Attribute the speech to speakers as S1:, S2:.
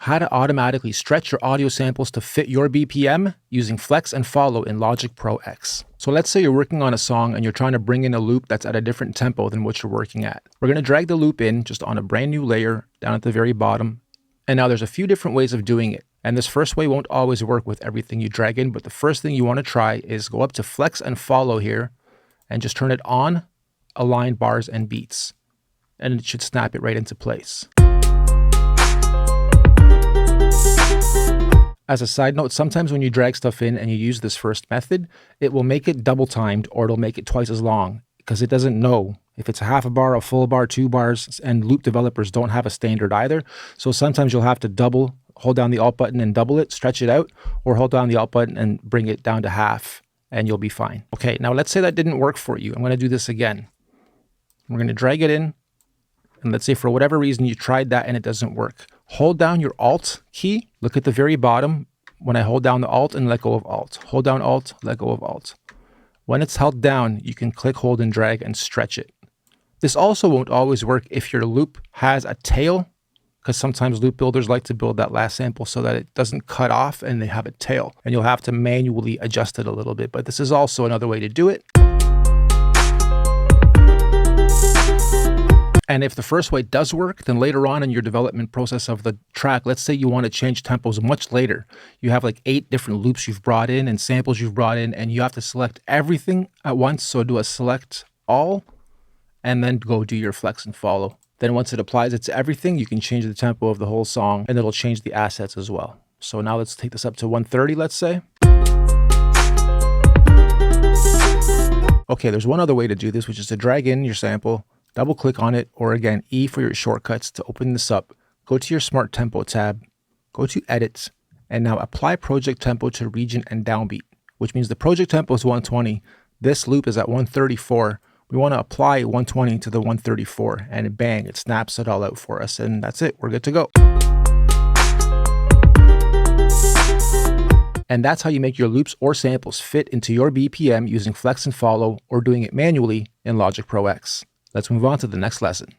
S1: how to automatically stretch your audio samples to fit your BPM using Flex and Follow in Logic Pro X. So let's say you're working on a song and you're trying to bring in a loop that's at a different tempo than what you're working at. We're going to drag the loop in just on a brand new layer down at the very bottom. And now there's a few different ways of doing it. And this first way won't always work with everything you drag in, but the first thing you want to try is go up to Flex and Follow here and just turn it on, align bars and beats. And it should snap it right into place. As a side note, sometimes when you drag stuff in and you use this first method, it will make it double timed or it'll make it twice as long because it doesn't know if it's a half a bar, a full bar, 2 bars, and loop developers don't have a standard either. So sometimes you'll have to hold down the Alt button and double it, stretch it out, or hold down the Alt button and bring it down to half and you'll be fine. Okay, now let's say that didn't work for you. I'm going to do this again. We're going to drag it in. And let's say for whatever reason you tried that and it doesn't work. Hold down your Alt key. Look at the very bottom. When I hold down the Alt and let go of Alt. Hold down Alt, let go of Alt. When it's held down, you can click, hold, and drag and stretch it. This also won't always work if your loop has a tail, because sometimes loop builders like to build that last sample so that it doesn't cut off and they have a tail. And you'll have to manually adjust it a little bit, but this is also another way to do it. And if the first way does work, then later on in your development process of the track, let's say you want to change tempos much later. You have like 8 different loops you've brought in and samples you've brought in, and you have to select everything at once. So do a select all, and then go do your Flex and Follow. Then once it applies it to everything, you can change the tempo of the whole song, and it'll change the assets as well. So now let's take this up to 130, let's say. Okay, there's one other way to do this, which is to drag in your sample, double click on it, or again, E for your shortcuts to open this up. Go to your Smart Tempo tab, go to Edit, and now apply project tempo to region and downbeat, which means the project tempo is 120. This loop is at 134. We want to apply 120 to the 134, and bang, it snaps it all out for us, and that's it. We're good to go. And that's how you make your loops or samples fit into your BPM using Flex and Follow or doing it manually in Logic Pro X. Let's move on to the next lesson.